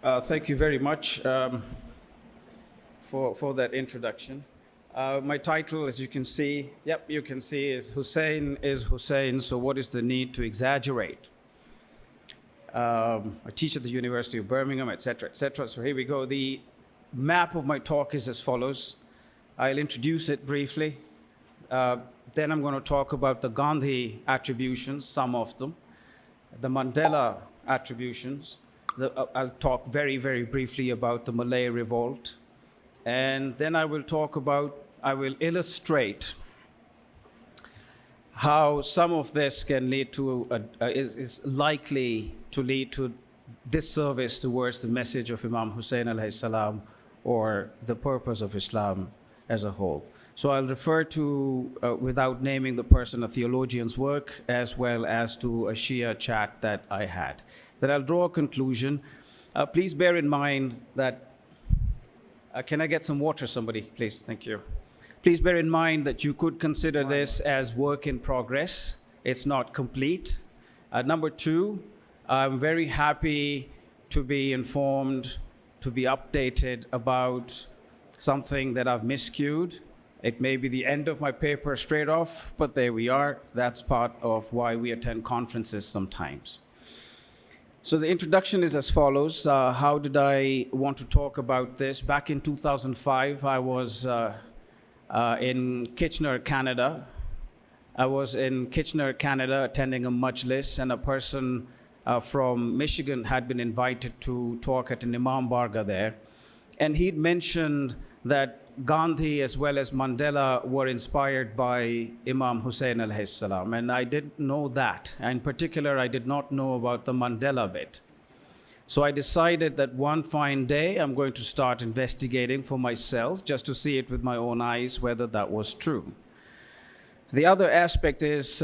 Thank you very much for that introduction. My title, as you can see, is Husayn is Husayn, so what is the need to exaggerate? I teach at the University of Birmingham, etc., etc. So here we go. The map of my talk is as follows. I'll introduce it briefly. Then I'm going to talk about the Gandhi attributions, some of them, the Mandela attributions. I'll talk very, very briefly about the Malay revolt. And then I will illustrate how some of this can lead to, is likely to lead to disservice towards the message of Imam Husayn alayhi salam or the purpose of Islam as a whole. So I'll refer to, without naming the person, a theologian's work, as well as to a Shia chat that I had. Then I'll draw a conclusion. Please bear in mind that, can I get some water, somebody, please? Thank you. Please bear in mind that you could consider this as work in progress. It's not complete. Number two, I'm very happy to be informed, to be updated about something that I've miscued. It may be the end of my paper straight off, but there we are. That's part of why we attend conferences sometimes. So the introduction is as follows. How did I want to talk about this? Back in 2005, I was in Kitchener, Canada. I was in Kitchener, Canada, attending a majlis, and a person from Michigan had been invited to talk at an Imam Barga there. And he'd mentioned that Gandhi as well as Mandela were inspired by Imam Husayn alayhi salam, and I didn't know that. In particular, I did not know about the Mandela bit. So I decided that one fine day I'm going to start investigating for myself, just to see it with my own eyes, whether that was true. The other aspect is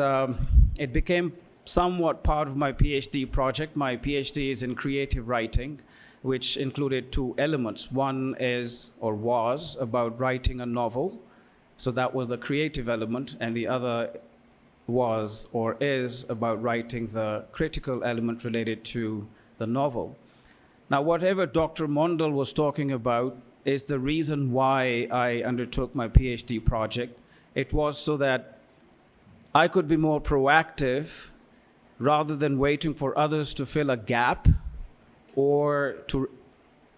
it became somewhat part of my PhD project. My PhD is in creative writing, which included two elements. One is, or was, about writing a novel. So that was the creative element, and the other was, or is, about writing the critical element related to the novel. Now, whatever Dr. Mondal was talking about is the reason why I undertook my PhD project. It was so that I could be more proactive rather than waiting for others to fill a gap, or to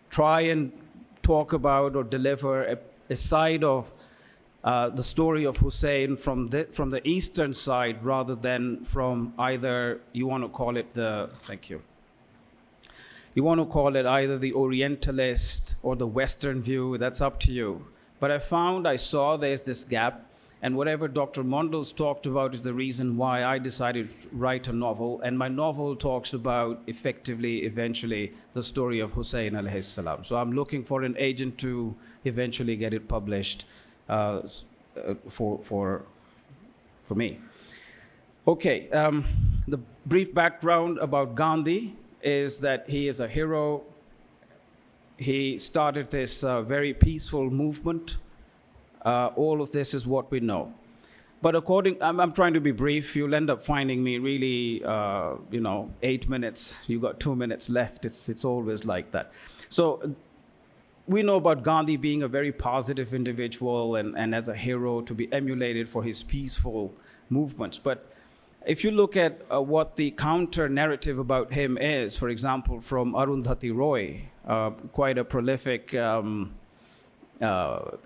try and talk about or deliver a side of the story of Husayn from the eastern side, rather than from either, you want to call it the, thank you, you want to call it either the Orientalist or the Western view, that's up to you. But I saw there's this gap, and whatever Dr. Mondals talked about is the reason why I decided to write a novel. And my novel talks about, effectively, eventually, the story of Husayn alayhi salam. So I'm looking for an agent to eventually get it published for me. Okay, the brief background about Gandhi is that he is a hero. He started this very peaceful movement. All of this is what we know. But I'm trying to be brief. You'll end up finding me really, 8 minutes. You got 2 minutes left. It's always like that. So we know about Gandhi being a very positive individual and as a hero to be emulated for his peaceful movements. But if you look at what the counter narrative about him is, for example, from Arundhati Roy, quite a prolific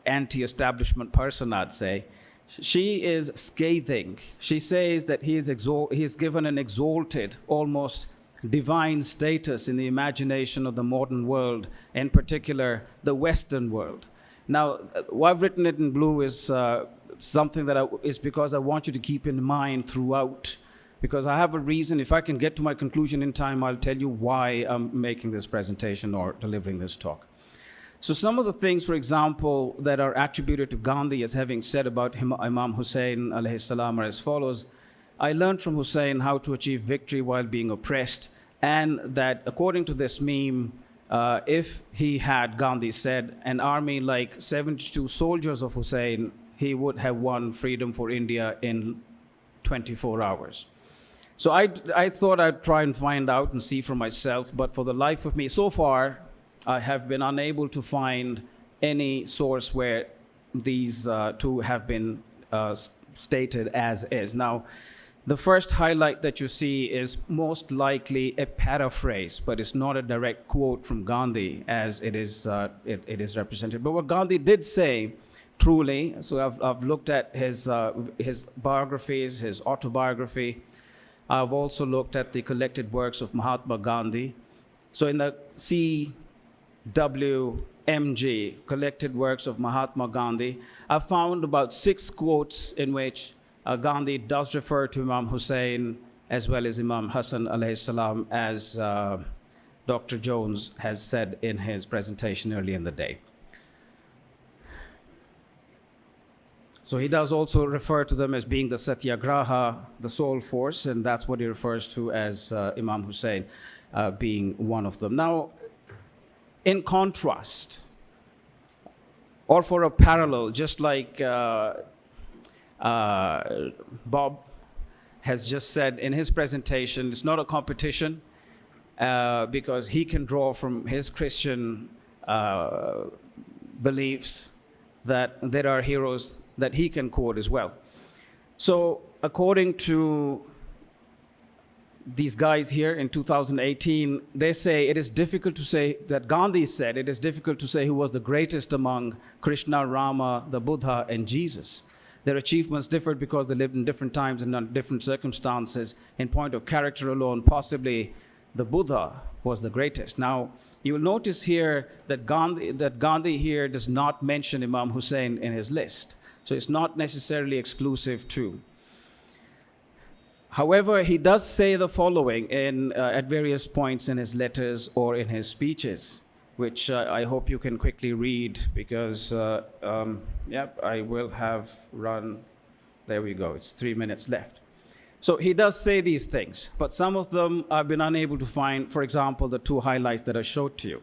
anti-establishment person, I'd say. She is scathing. She says that he is given an exalted, almost divine status in the imagination of the modern world, in particular the Western world. Now, why I've written it in blue is something that is because I want you to keep in mind throughout, because I have a reason. If I can get to my conclusion in time, I'll tell you why I'm making this presentation or delivering this talk. So some of the things, for example, that are attributed to Gandhi as having said about Imam Husayn alayhi salam are as follows. I learned from Husayn how to achieve victory while being oppressed, and that according to this meme, if he had, Gandhi said, an army like 72 soldiers of Husayn, he would have won freedom for India in 24 hours. So I thought I'd try and find out and see for myself, but for the life of me, so far, I have been unable to find any source where these two have been stated as is. Now, the first highlight that you see is most likely a paraphrase, but it's not a direct quote from Gandhi as it is represented. But what Gandhi did say, truly, so I've looked at his biographies, his autobiography. I've also looked at the collected works of Mahatma Gandhi. So in the CWMG, Collected Works of Mahatma Gandhi, I found about 6 quotes in which Gandhi does refer to Imam Husayn as well as Imam Hassan alayhi salam, as Dr. Jones has said in his presentation early in the day. So he does also refer to them as being the Satyagraha, the soul force, and that's what he refers to as Imam Husayn being one of them. Now, in contrast, or for a parallel, just like Bob has just said in his presentation, it's not a competition because he can draw from his Christian beliefs that there are heroes that he can quote as well. So according to these guys here in 2018, they say it is difficult to say, that Gandhi said, it is difficult to say who was the greatest among Krishna, Rama, the Buddha, and Jesus. Their achievements differed because they lived in different times and under different circumstances. In point of character alone, possibly the Buddha was the greatest. Now, you will notice here that Gandhi here does not mention Imam Husayn in his list. So it's not necessarily exclusive to. However, he does say the following at various points in his letters or in his speeches, which I hope you can quickly read because, I will have run. There we go. It's 3 minutes left. So he does say these things, but some of them I've been unable to find. For example, the 2 highlights that I showed to you.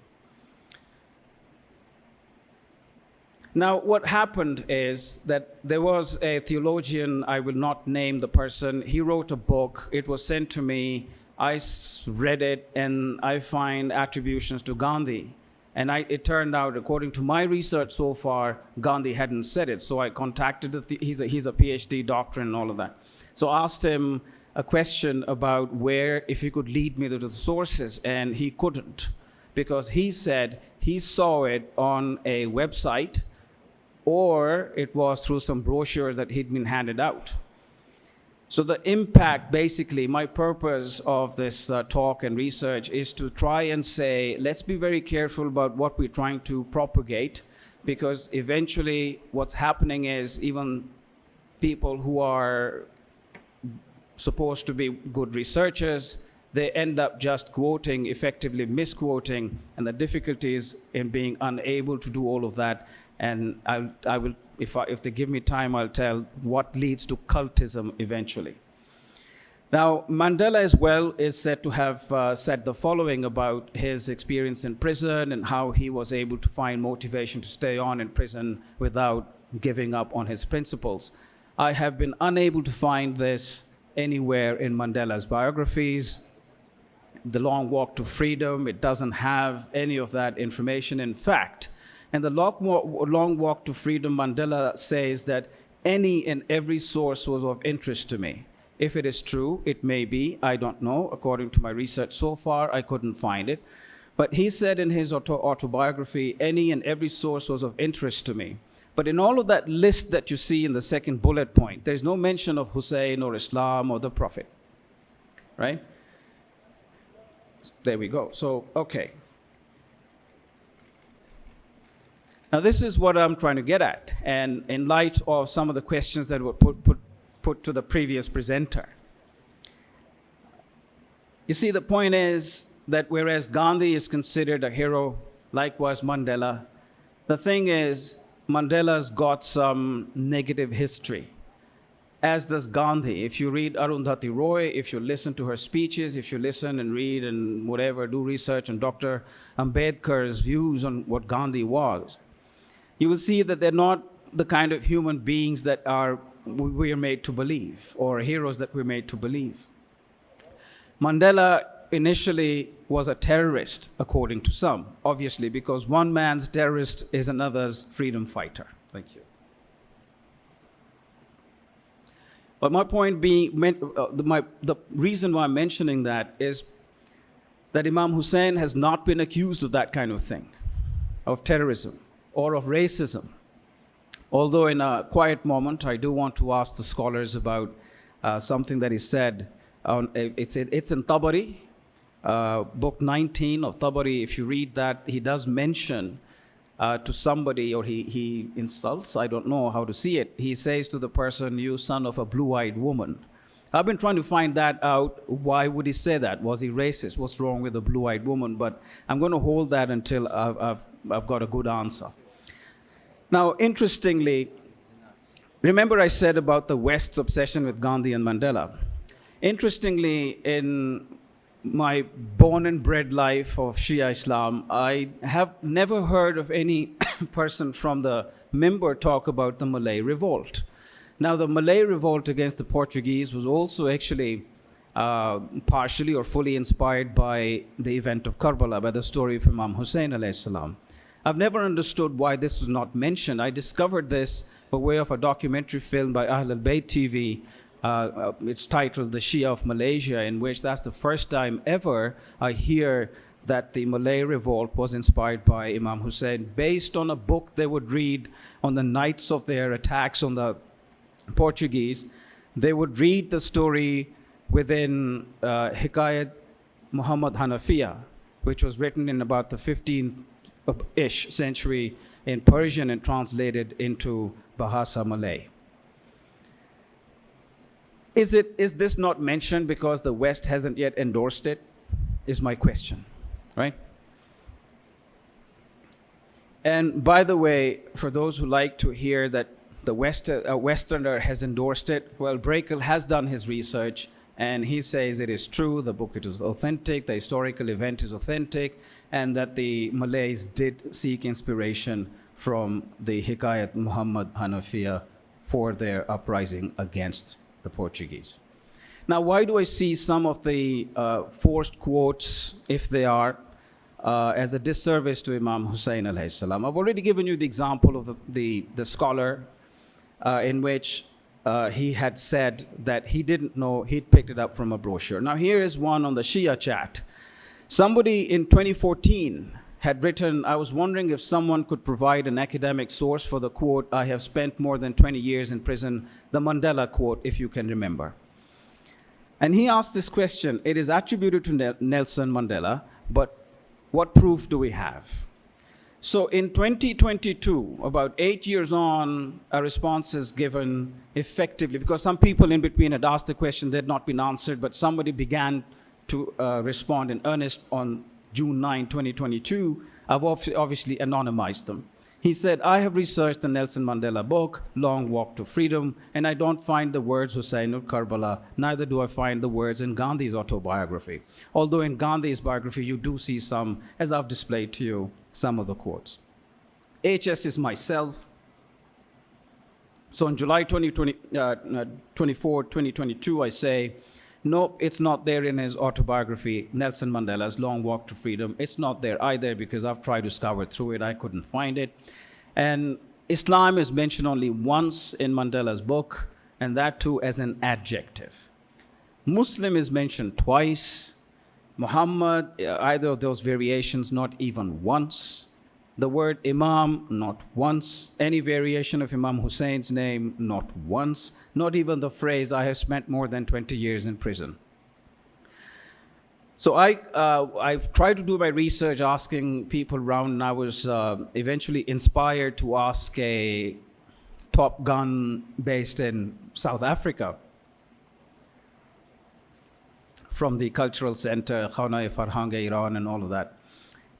Now, what happened is that there was a theologian, I will not name the person, he wrote a book, it was sent to me, I read it, and I find attributions to Gandhi. And it turned out, according to my research so far, Gandhi hadn't said it. So I contacted, he's a PhD doctor and all of that. So I asked him a question about where, if he could lead me to the sources, and he couldn't. Because he said he saw it on a website, or it was through some brochures that he'd been handed out. So the impact, basically, my purpose of this talk and research is to try and say, let's be very careful about what we're trying to propagate, because eventually what's happening is even people who are supposed to be good researchers, they end up just quoting, effectively misquoting, and the difficulties in being unable to do all of that. And I will, if they give me time, I'll tell what leads to cultism eventually. Now, Mandela as well is said to have said the following about his experience in prison and how he was able to find motivation to stay on in prison without giving up on his principles. I have been unable to find this anywhere in Mandela's biographies. The Long Walk to Freedom, it doesn't have any of that information. In fact, in the Long Walk to Freedom, Mandela says that any and every source was of interest to me. If it is true, it may be, I don't know. According to my research so far, I couldn't find it. But he said in his autobiography, any and every source was of interest to me. But in all of that list that you see in the second bullet point, there's no mention of Husayn or Islam or the Prophet, right? There we go. So, okay. Now, this is what I'm trying to get at. And in light of some of the questions that were put to the previous presenter. You see, the point is that whereas Gandhi is considered a hero, likewise Mandela, the thing is, Mandela's got some negative history, as does Gandhi. If you read Arundhati Roy, if you listen to her speeches, if you listen and read and whatever, do research on Dr. Ambedkar's views on what Gandhi was, you will see that they're not the kind of human beings that we are made to believe, or heroes that we're made to believe. Mandela initially was a terrorist, according to some, obviously, because one man's terrorist is another's freedom fighter. Thank you. But my point being, the reason why I'm mentioning that is that Imam Husayn has not been accused of that kind of thing, of terrorism or of racism. Although in a quiet moment, I do want to ask the scholars about something that he said. It's in Tabari, book 19 of Tabari. If you read that, he does mention to somebody, or he insults, I don't know how to see it. He says to the person, "You son of a blue-eyed woman." I've been trying to find that out. Why would he say that? Was he racist? What's wrong with a blue-eyed woman? But I'm going to hold that until I've got a good answer. Now, interestingly, remember I said about the West's obsession with Gandhi and Mandela. Interestingly, in my born and bred life of Shia Islam, I have never heard of any person from the Mimbar talk about the Malay revolt. Now, the Malay revolt against the Portuguese was also actually partially or fully inspired by the event of Kerbala, by the story of Imam Husayn alayhi salam. I've never understood why this was not mentioned. I discovered this by way of a documentary film by Ahl al-Bayt TV. It's titled The Shia of Malaysia, in which that's the first time ever I hear that the Malay revolt was inspired by Imam Husayn, based on a book they would read on the nights of their attacks on the Portuguese. They would read the story within Hikayat Muhammad Hanafiya, which was written in about the 15th-ish century in Persian and translated into Bahasa Malay. Is this not mentioned because the West hasn't yet endorsed it? Is my question, right? And by the way, for those who like to hear that the Westerner has endorsed it, well, Brakel has done his research, and he says it is true, the book is authentic, the historical event is authentic, and that the Malays did seek inspiration from the Hikayat Muhammad Hanafiya for their uprising against the Portuguese. Now, why do I see some of the forced quotes, if they are, as a disservice to Imam Husayn alayhi salam? I've already given you the example of the scholar in which he had said that he didn't know, he'd picked it up from a brochure. Now, here is one on the Shia chat. Somebody in 2014 had written, "I was wondering if someone could provide an academic source for the quote, 'I have spent more than 20 years in prison,' the Mandela quote, if you can remember." And he asked this question. It is attributed to Nelson Mandela, but what proof do we have? So in 2022, about 8 years on, a response is given effectively, because some people in between had asked the question, they had not been answered, but somebody began to respond in earnest on June 9, 2022. I've obviously anonymized them. He said, "I have researched the Nelson Mandela book, Long Walk to Freedom, and I don't find the words Husayn or Kerbala, neither do I find the words in Gandhi's autobiography. Although in Gandhi's biography, you do see some, as I've displayed to you, some of the quotes." HS is myself. So on July 24, 2022, I say, "No, it's not there in his autobiography, Nelson Mandela's Long Walk to Freedom. It's not there either, because I've tried to scour through it. I couldn't find it." And Islam is mentioned only once in Mandela's book, and that too as an adjective. Muslim is mentioned twice. Muhammad, either of those variations, not even once. The word Imam, not once. Any variation of Imam Husayn's name, not once. Not even the phrase, "I have spent more than 20 years in prison." So I've tried to do my research asking people around, and I was eventually inspired to ask a Top Gun based in South Africa, from the Cultural Center, Khana-e Farhang Iran, and all of that.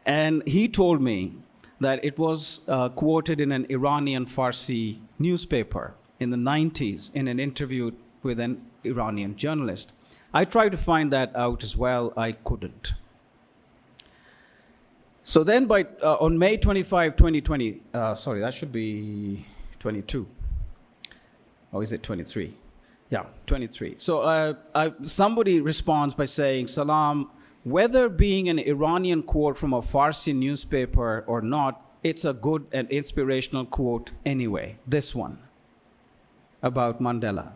And he told me that it was quoted in an Iranian Farsi newspaper in the 90s in an interview with an Iranian journalist. I tried to find that out as well. I couldn't. So then on May 25, 2020, sorry, that should be 22. Or is it 23? Yeah, 23. So somebody responds by saying, "Salam, whether being an Iranian quote from a Farsi newspaper or not, it's a good and inspirational quote anyway. This one about Mandela.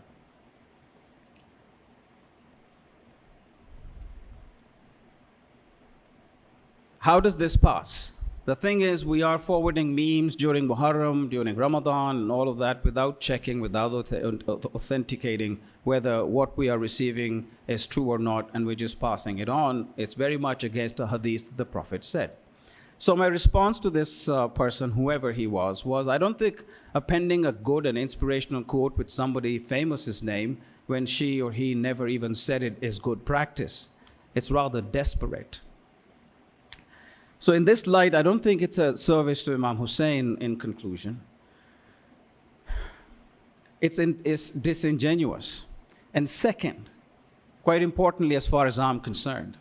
How does this pass? The thing is, we are forwarding memes during Muharram, during Ramadan, and all of that without checking, without authenticating whether what we are receiving is true or not, and we're just passing it on. It's very much against the hadith that the Prophet said. So my response to this person, whoever he was I don't think appending a good and inspirational quote with somebody famous's name when she or he never even said it is good practice. It's rather desperate. So in this light, I don't think it's a service to Imam Husayn in conclusion. It's disingenuous. And second, quite importantly as far as I'm concerned,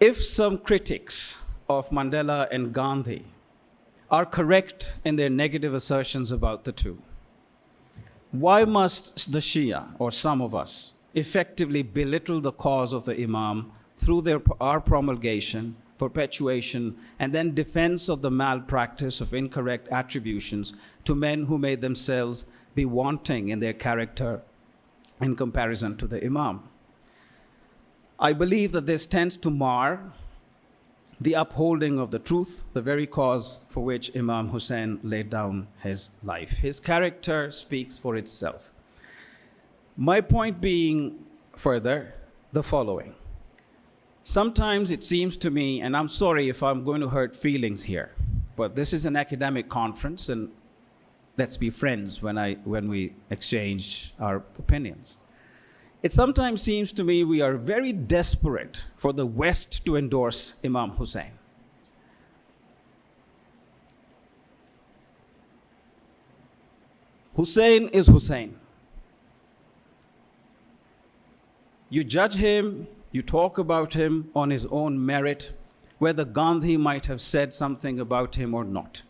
if some critics of Mandela and Gandhi are correct in their negative assertions about the two, why must the Shia, or some of us, effectively belittle the cause of the Imam through our promulgation, perpetuation, and then defense of the malpractice of incorrect attributions to men who may themselves be wanting in their character in comparison to the Imam? I believe that this tends to mar the upholding of the truth, the very cause for which Imam Husayn laid down his life. His character speaks for itself. My point being further the following. Sometimes it seems to me, and I'm sorry if I'm going to hurt feelings here, but this is an academic conference, and let's be friends when we exchange our opinions. It sometimes seems to me we are very desperate for the West to endorse Imam Husayn. Husayn is Husayn. You judge him, you talk about him on his own merit, whether Gandhi might have said something about him or not.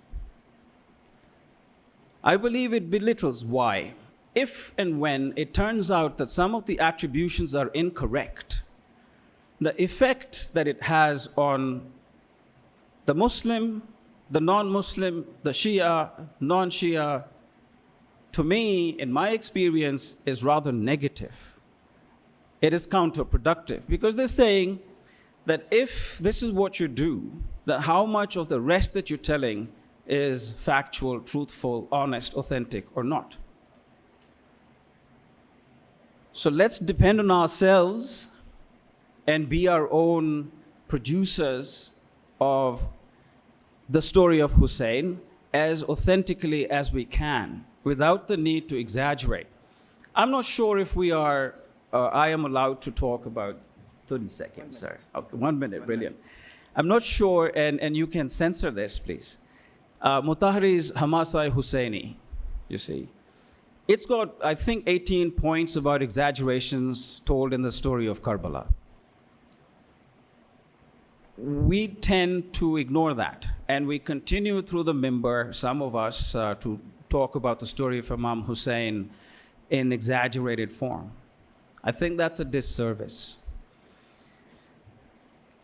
I believe it belittles why. If and when it turns out that some of the attributions are incorrect, the effect that it has on the Muslim, the non-Muslim, the Shia, non-Shia, to me, in my experience, is rather negative. It is counterproductive because they're saying that if this is what you do, that how much of the rest that you're telling is factual, truthful, honest, authentic, or not. So let's depend on ourselves and be our own producers of the story of Husayn as authentically as we can, without the need to exaggerate. I'm not sure if we are, I am allowed to talk about 30 seconds, sorry. Okay, 1 minute, brilliant. I'm not sure, and you can censor this, please. Mutahari's Hamasai Husseini, you see. It's got, I think, 18 points about exaggerations told in the story of Kerbala. We tend to ignore that, and we continue through the mimbar, some of us, to talk about the story of Imam Husayn in exaggerated form. I think that's a disservice.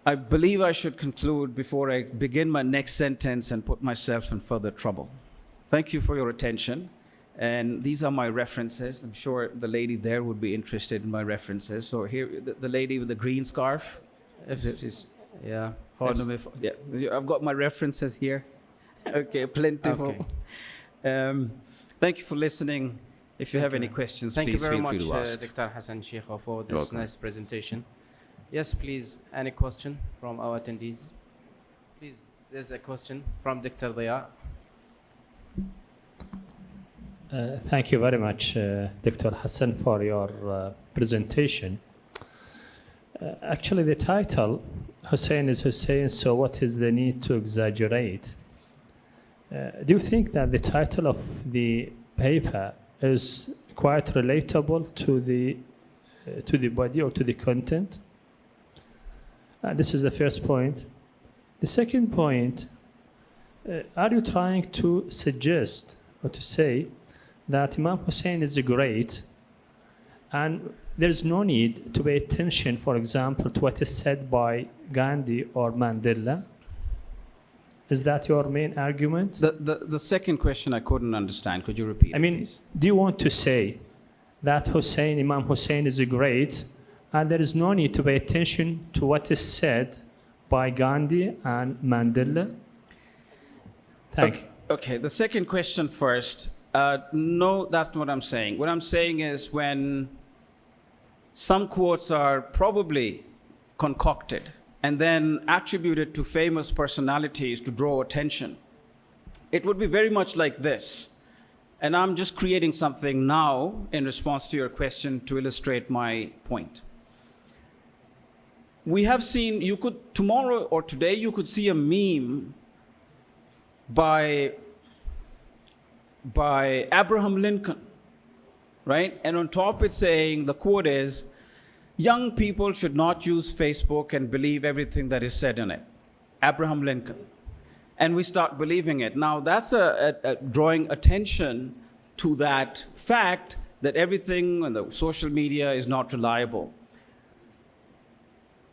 I believe I should conclude before I begin my next sentence and put myself in further trouble. Thank you for your attention. And these are my references. I'm sure the lady there would be interested in my references. So here, the lady with the green scarf. Yeah. Yeah, I've got my references here. Okay, plentiful. Okay. Thank you for listening. If you have any questions, Thank please you very feel free to much, ask. Dr. Hassan Sheikha, for You're this welcome. nice presentation. Yes, please, any question from our attendees? Please, there's a question from Dr. Diya. Thank you very much, Dr. Hassan, for your presentation. Actually, the title, Husayn is Husayn, so what is the need to exaggerate? Do you think that the title of the paper is quite relatable to the body or to the content? This is the first point. The second point, are you trying to suggest or to say that Imam Husayn is great And there's no need to pay attention, for example, to what is said by Gandhi or Mandela. Is that your main argument? The second question I couldn't understand. Could you repeat? I mean, please? do you want to say that Husayn, Imam Husayn is great, and there is no need to pay attention to what is said by Gandhi and Mandela? Thank you. Okay, the second question first. No, that's not what I'm saying. What I'm saying is when some quotes are probably concocted and then attributed to famous personalities to draw attention, it would be very much like this. And I'm just creating something now in response to your question to illustrate my point. We have seen, you could, tomorrow or today, you could see a meme by Abraham Lincoln, right? And on top it's saying, the quote is, young people should not use Facebook and believe everything that is said in it. Abraham Lincoln. And we start believing it. Now that's a drawing attention to that fact that everything on the social media is not reliable.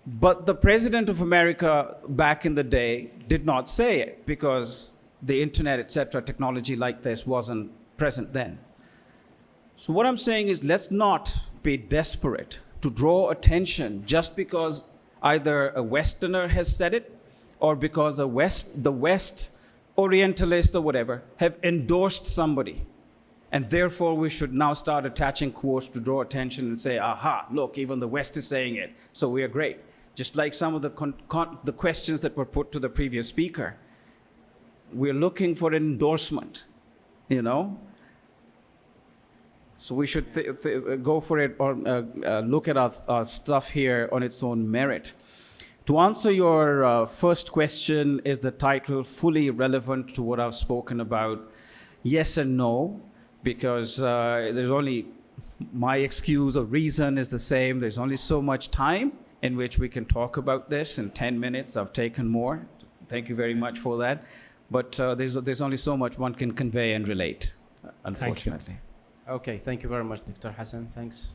But the President of America back in the day did not say it because the internet, etc., technology like this wasn't present then. So what I'm saying is, let's not be desperate to draw attention just because either a Westerner has said it or because the West, Orientalist or whatever, have endorsed somebody. And therefore, we should now start attaching quotes to draw attention and say, aha, look, even the West is saying it, so we are great. Just like some of the questions that were put to the previous speaker. We're looking for an endorsement, you know? So we should go for it or look at our stuff here on its own merit. To answer your first question, is the title fully relevant to what I've spoken about? Yes and no, because there's only, my excuse or reason is the same. There's only so much time in which we can talk about this. In 10 minutes, I've taken more. Thank you very much for that. But there's only so much one can convey and relate, unfortunately. Okay, thank you very much, Dr. Hassan. Thanks.